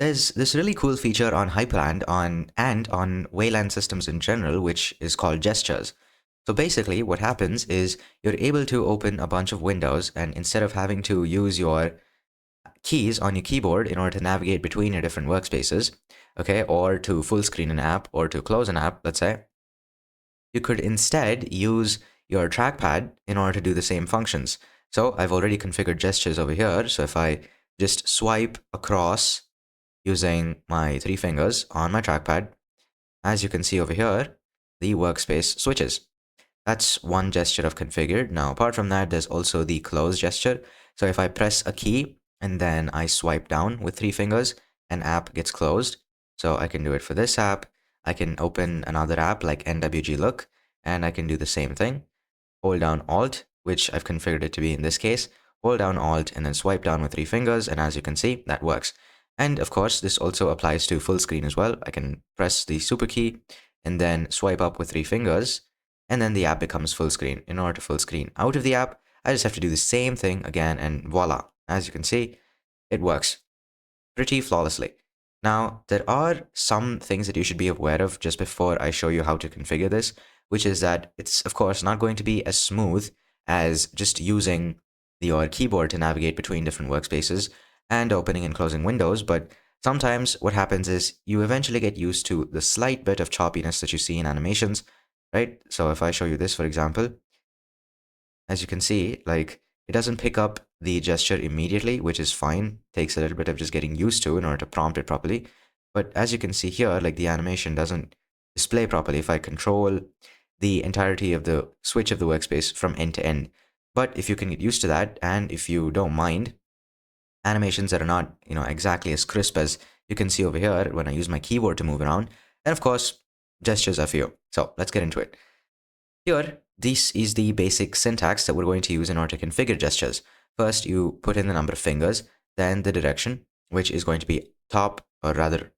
There's this really cool feature on Hyprland on Wayland systems in general, which is called gestures. So basically, what happens is you're able to open a bunch of windows, and instead of having to use your keys on your keyboard in order to navigate between your different workspaces, okay, or to full screen an app or to close an app, let's say, you could instead use your trackpad in order to do the same functions. So I've already configured gestures over here. So if I just swipe across using my three fingers on my trackpad, as you can see over here, the workspace switches. That's one gesture I've configured. Now, apart from that, there's also the close gesture. So if I press a key and then I swipe down with three fingers, an app gets closed. So I can do it for this app. I can open another app like NWG Look, and I can do the same thing. Hold down Alt, which I've configured it to be in this case. Hold down Alt and then swipe down with three fingers, and as you can see, that works. And of course, this also applies to full screen as well. I can press the super key and then swipe up with three fingers, and then the app becomes full screen. In order to full screen out of the app, I just have to do the same thing again, and voila. As you can see, it works pretty flawlessly. Now, there are some things that you should be aware of just before I show you how to configure this, which is that it's, of course, not going to be as smooth as just using your keyboard to navigate between different workspaces and opening and closing windows. But sometimes what happens is you eventually get used to the slight bit of choppiness that you see in animations, right? So if I show you this, for example, as you can see, like it doesn't pick up the gesture immediately, which is fine. Takes a little bit of just getting used to in order to prompt it properly. But as you can see here, like the animation doesn't display properly if I control the entirety of the switch of the workspace from end to end. But if you can get used to that, and if you don't mind animations that are not, exactly as crisp as you can see over here when I use my keyboard to move around, then of course, gestures are for you. So let's get into it. Here, this is the basic syntax that we're going to use in order to configure gestures. First, you put in the number of fingers, then the direction, which is going to be top, or rather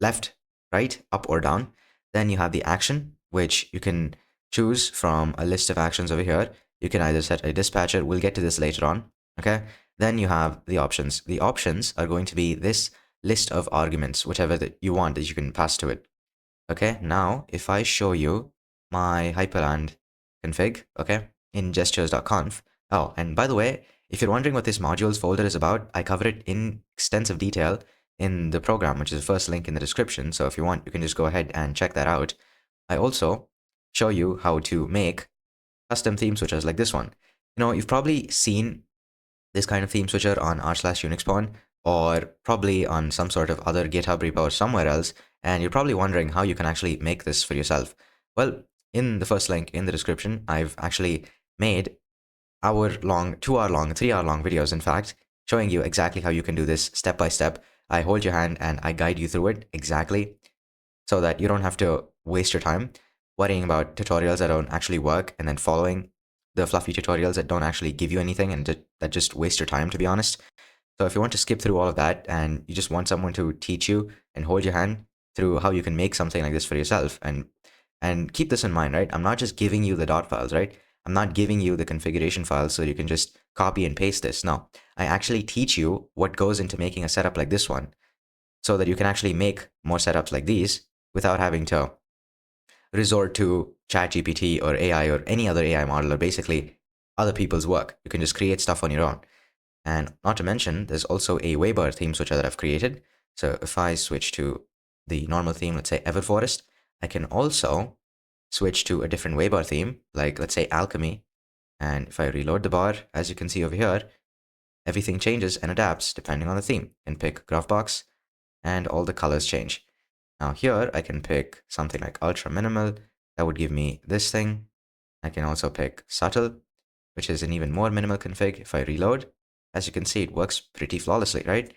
left, right, up or down. Then you have the action, which you can choose from a list of actions over here. You can either set a dispatcher, we'll get to this later on, okay? Then you have the options. The options are going to be this list of arguments, whichever that you want that you can pass to it. Okay, now if I show you my Hyperland config, okay, in gestures.conf. Oh, and by the way, if you're wondering what this modules folder is about, I cover it in extensive detail in the program, which is the first link in the description. So if you want, you can just go ahead and check that out. I also show you how to make custom theme switchers like this one. You've probably seen this kind of theme switcher on r/unixpawn or probably on some sort of other GitHub repo or somewhere else, and you're probably wondering how you can actually make this for yourself. Well, in the first link in the description, I've actually made hour-long, 2-hour-long, 3-hour-long videos, in fact, showing you exactly how you can do this step by step. I hold your hand and I guide you through it exactly so that you don't have to waste your time worrying about tutorials that don't actually work and then following the fluffy tutorials that don't actually give you anything and that just waste your time, to be honest. So if you want to skip through all of that and you just want someone to teach you and hold your hand through how you can make something like this for yourself, and keep this in mind, right? I'm not just giving you the dot files, right? I'm not giving you the configuration files so you can just copy and paste this. No, I actually teach you what goes into making a setup like this one so that you can actually make more setups like these without having to resort to ChatGPT or AI or any other AI model or basically other people's work. You can just create stuff on your own. And not to mention, there's also a Weber theme switcher that I've created. So if I switch to the normal theme, let's say Everforest, I can also switch to a different Weber theme, like let's say Alchemy. And if I reload the bar, as you can see over here, everything changes and adapts depending on the theme. You can pick Graph and all the colors change. Now here I can pick something like ultra minimal. That would give me this thing. I can also pick subtle, which is an even more minimal config. If I reload, as you can see, it works pretty flawlessly, right?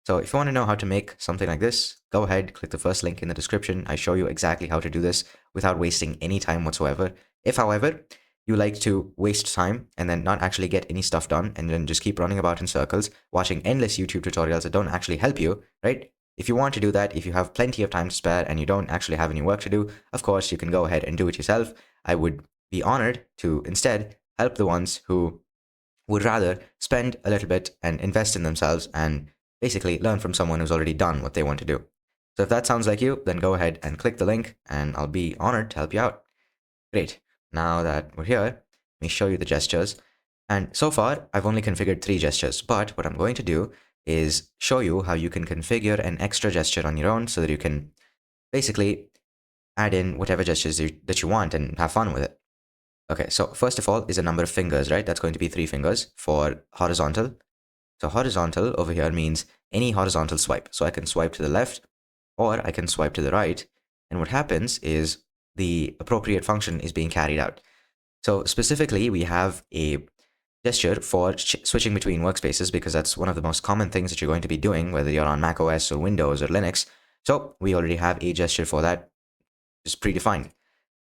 So if you want to know how to make something like this, go ahead, click the first link in the description. I show you exactly how to do this without wasting any time whatsoever. If, however, you like to waste time and then not actually get any stuff done and then just keep running about in circles, watching endless YouTube tutorials that don't actually help you, right? If you want to do that, if you have plenty of time to spare and you don't actually have any work to do, of course, you can go ahead and do it yourself. I would be honored to instead help the ones who would rather spend a little bit and invest in themselves and basically learn from someone who's already done what they want to do. So if that sounds like you, then go ahead and click the link and I'll be honored to help you out. Great. Now that we're here, let me show you the gestures. And so far, I've only configured 3 gestures, but what I'm going to do is show you how you can configure an extra gesture on your own so that you can basically add in whatever gestures that you want and have fun with it. Okay, so first of all is a number of fingers, right? That's going to be 3 fingers for horizontal. So horizontal over here means any horizontal swipe. So I can swipe to the left or I can swipe to the right. And what happens is the appropriate function is being carried out. So specifically, we have a gesture for switching between workspaces because that's one of the most common things that you're going to be doing, whether you're on Mac OS or Windows or Linux. So we already have a gesture for that, just predefined.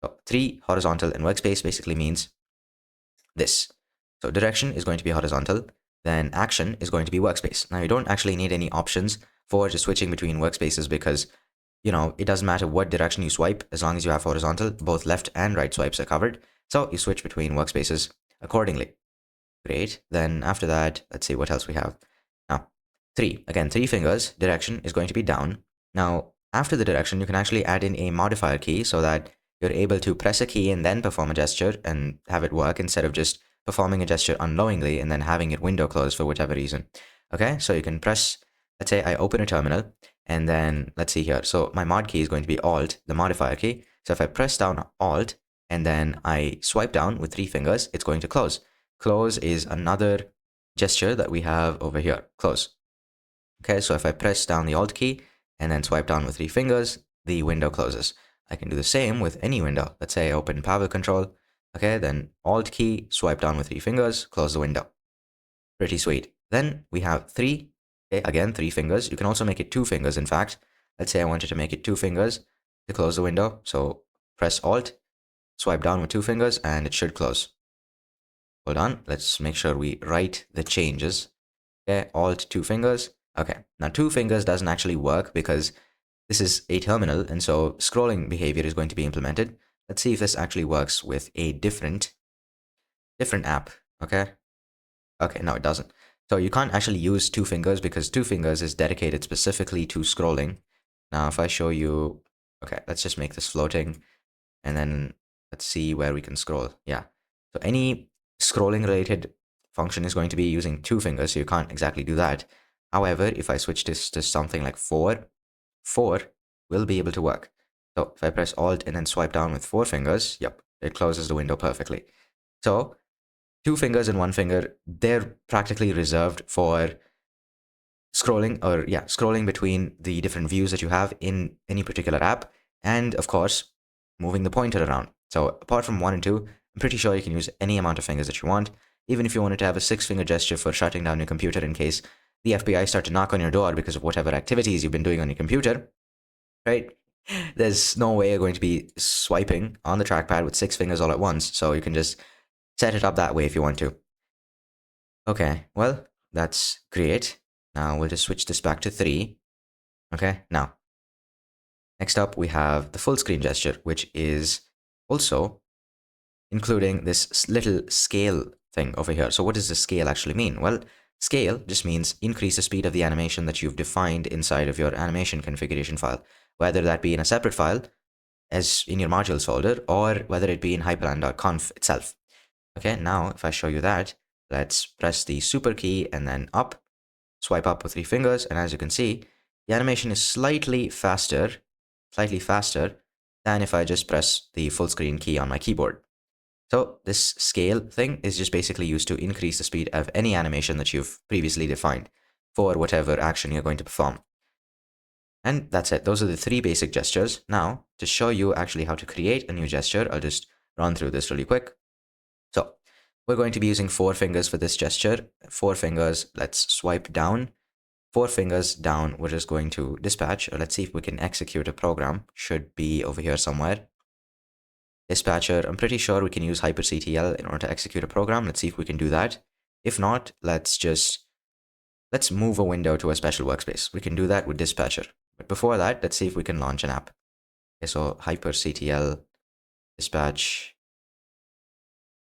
So 3 horizontal in workspace basically means this. So direction is going to be horizontal, then action is going to be workspace. Now you don't actually need any options for just switching between workspaces because it doesn't matter what direction you swipe as long as you have horizontal, both left and right swipes are covered. So you switch between workspaces accordingly. Great. Then after that, let's see what else we have. Now, 3. Again, 3 fingers. Direction is going to be down. Now, after the direction, you can actually add in a modifier key so that you're able to press a key and then perform a gesture and have it work instead of just performing a gesture unknowingly and then having it window closed for whatever reason. Okay, so you can press, let's say I open a terminal and then let's see here. So my mod key is going to be Alt, the modifier key. So if I press down Alt and then I swipe down with 3 fingers, it's going to close. Close is another gesture that we have over here, close. Okay, so if I press down the Alt key and then swipe down with 3 fingers, the window closes. I can do the same with any window. Let's say I open Power Control. Okay, then Alt key, swipe down with 3 fingers, close the window. Pretty sweet. Then we have 3, okay, again, 3 fingers. You can also make it 2 fingers, in fact. Let's say I wanted to make it 2 fingers to close the window. So press Alt, swipe down with 2 fingers, and it should close. Hold on, let's make sure we write the changes. Okay, Alt 2 fingers. Okay, now 2 fingers doesn't actually work because this is a terminal, and so scrolling behavior is going to be implemented. Let's see if this actually works with a different app. Okay. Okay, no, it doesn't. So you can't actually use 2 fingers because 2 fingers is dedicated specifically to scrolling. Now, if I show you, okay, let's just make this floating and then let's see where we can scroll. Yeah. So any scrolling related function is going to be using 2 fingers, so you can't exactly do that. However, if I switch this to something like 4 will be able to work. So if I press Alt and then swipe down with 4 fingers, yep, it closes the window perfectly. So 2 fingers and 1 finger, they're practically reserved for scrolling between the different views that you have in any particular app, and of course, moving the pointer around. So apart from 1 and 2, I'm pretty sure you can use any amount of fingers that you want, even if you wanted to have a 6-finger gesture for shutting down your computer in case the FBI start to knock on your door because of whatever activities you've been doing on your computer, right? There's no way you're going to be swiping on the trackpad with 6 fingers all at once, so you can just set it up that way if you want to. Okay, well, that's great. Now we'll just switch this back to 3. Okay, now, next up we have the full screen gesture, which is also including this little scale thing over here. So what does the scale actually mean? Well, scale just means increase the speed of the animation that you've defined inside of your animation configuration file, whether that be in a separate file as in your modules folder or whether it be in hyprland.conf itself. Okay, now if I show you that, let's press the super key and then up, swipe up with 3 fingers, and as you can see, the animation is slightly faster than if I just press the full screen key on my keyboard. So this scale thing is just basically used to increase the speed of any animation that you've previously defined for whatever action you're going to perform. And that's it. Those are the 3 basic gestures. Now, to show you actually how to create a new gesture, I'll just run through this really quick. So we're going to be using 4 fingers for this gesture. 4 fingers, let's swipe down. 4 fingers down, we're just going to dispatch, or let's see if we can execute a program. Should be over here somewhere. Dispatcher, I'm pretty sure we can use hyperctl in order to execute a program. Let's see if we can do that. If not, let's move a window to a special workspace. We can do that with dispatcher. But before that, let's see if we can launch an app. Okay, so hyperctl dispatch.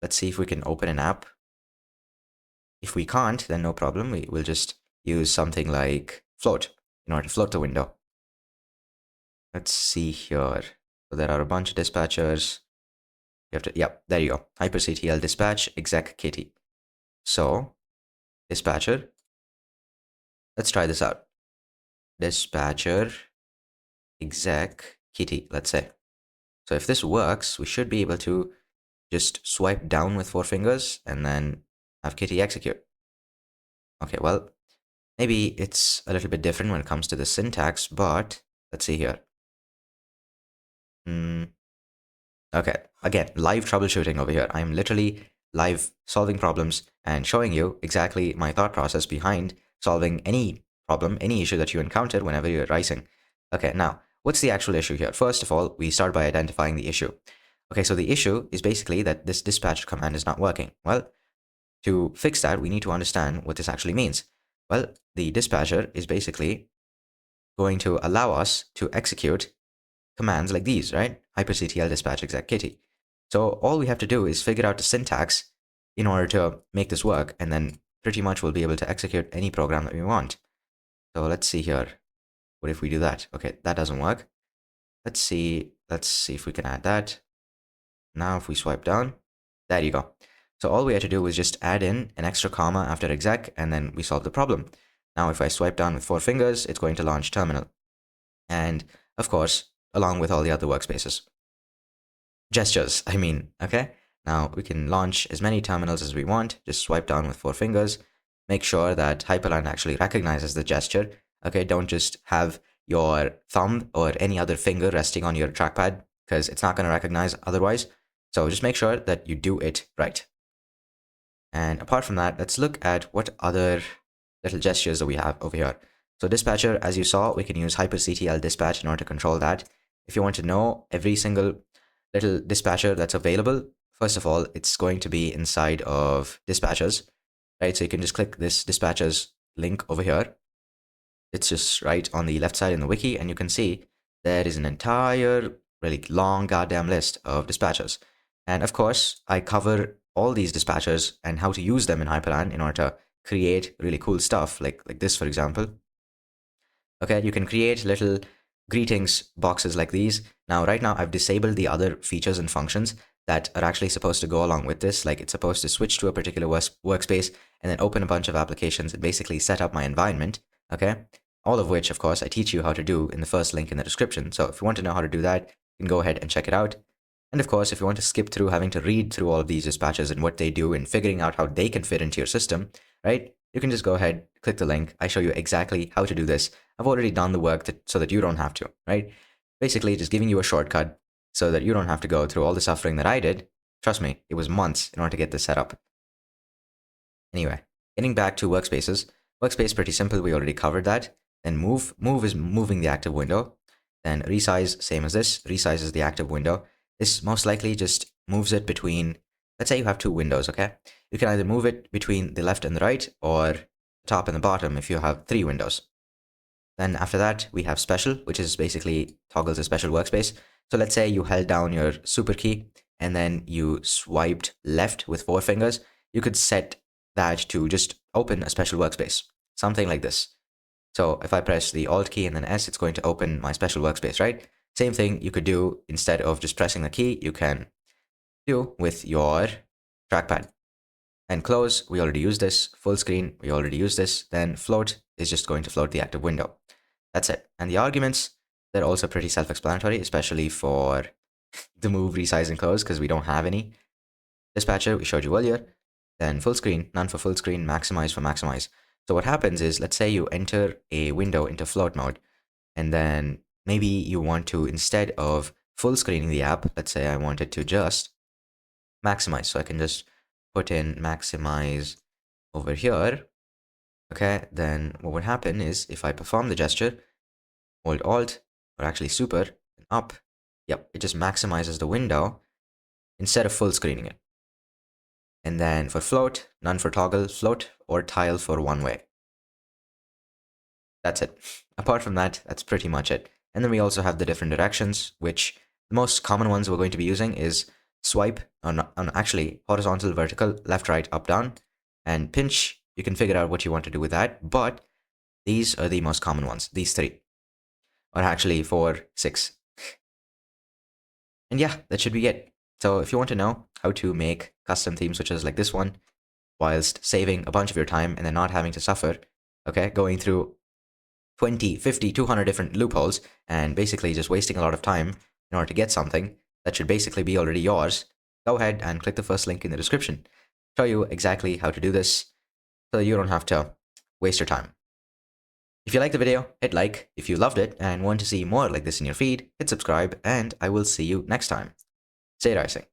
Let's see if we can open an app. If we can't, then no problem. We'll just use something like float in order to float the window. Let's see here. So there are a bunch of dispatchers. You have to, yep, there you go. Hyperctl dispatch exec kitty. So dispatcher, let's try this out. Dispatcher exec kitty, let's say. So if this works, we should be able to just swipe down with 4 fingers and then have kitty execute. Okay, well, maybe it's a little bit different when it comes to the syntax, but let's see here. Okay, again, live troubleshooting over here. I'm literally live solving problems and showing you exactly my thought process behind solving any problem, any issue that you encounter whenever you're writing. Okay, now, what's the actual issue here? First of all, we start by identifying the issue. Okay, so the issue is basically that this dispatch command is not working. Well, to fix that, we need to understand what this actually means. Well, the dispatcher is basically going to allow us to execute commands like these, right? Hyperctl dispatch exec kitty. So all we have to do is figure out the syntax in order to make this work, and then pretty much we'll be able to execute any program that we want. So let's see here. What if we do that? Okay, that doesn't work. Let's see if we can add that. Now if we swipe down, there you go. So all we had to do was just add in an extra comma after exec, and then we solved the problem. Now if I swipe down with 4 fingers, it's going to launch terminal. And of course, along with all the other workspaces. Gestures, I mean, okay? Now we can launch as many terminals as we want, just swipe down with 4 fingers. Make sure that Hyprland actually recognizes the gesture, okay? Don't just have your thumb or any other finger resting on your trackpad, because it's not going to recognize otherwise. So just make sure that you do it right. And apart from that, let's look at what other little gestures that we have over here. So dispatcher, as you saw, we can use hyperctl dispatch in order to control that. If you want to know every single little dispatcher that's available, first of all, it's going to be inside of dispatchers, right? So you can just click this dispatchers link over here. It's just right on the left side in the wiki, and you can see there is an entire really long goddamn list of dispatchers. And of course, I cover all these dispatchers and how to use them in Hyprland in order to create really cool stuff like this, for example. Okay, you can create little greetings boxes like these. Now, right now, I've disabled the other features and functions that are actually supposed to go along with this. Like it's supposed to switch to a particular workspace and then open a bunch of applications and basically set up my environment. Okay, all of which, of course, I teach you how to do in the first link in the description. So if you want to know how to do that, you can go ahead and check it out. And of course, if you want to skip through having to read through all of these dispatches and what they do and figuring out how they can fit into your system, right? You can just go ahead, click the link. I show you exactly how to do this. I've already done the work so that you don't have to, right? Basically, just giving you a shortcut so that you don't have to go through all the suffering that I did. Trust me, it was months in order to get this set up. Anyway, getting back to workspaces. Workspace, pretty simple. We already covered that. Then move. Move is moving the active window. Then resize, same as this. Resize is the active window. This most likely just moves it between, let's say you have 2 windows, okay? You can either move it between the left and the right, or the top and the bottom if you have 3 windows. Then after that, we have special, which is basically toggles a special workspace. So let's say you held down your super key and then you swiped left with 4 fingers. You could set that to just open a special workspace, something like this. So if I press the Alt key and then S, it's going to open my special workspace, right? Same thing you could do instead of just pressing the key, you can do with your trackpad. And close, we already used this. Full screen, we already used this. Then float is just going to float the active window. That's it. And the arguments, they're also pretty self-explanatory, especially for the move, resize, and close, because we don't have any. Dispatcher, we showed you earlier. Then full screen, none for full screen, maximize for maximize. So what happens is, let's say you enter a window into float mode, and then maybe you want to, instead of full screening the app, let's say I wanted to just maximize. So I can just put in maximize over here. Okay, then what would happen is if I perform the gesture, hold Alt, or actually Super, and up, yep, it just maximizes the window instead of full screening it. And then for float, none for toggle, float, or tile for one way. That's it. Apart from that, that's pretty much it. And then we also have the different directions, which the most common ones we're going to be using is swipe on actually horizontal, vertical, left, right, up, down, and pinch. You can figure out what you want to do with that. But These are the most common ones, these three, or actually four, six. And yeah, that should be it. So if you want to know how to make custom themes such as like this one, whilst saving a bunch of your time and then not having to suffer, okay, going through 20, 50, 200 different loopholes and basically just wasting a lot of time in order to get something that should basically be already yours, go ahead and click the first link in the description. Show you exactly how to do this so you don't have to waste your time. If you liked the video, hit like. If you loved it and want to see more like this in your feed, hit subscribe, and I will see you next time. Stay rising.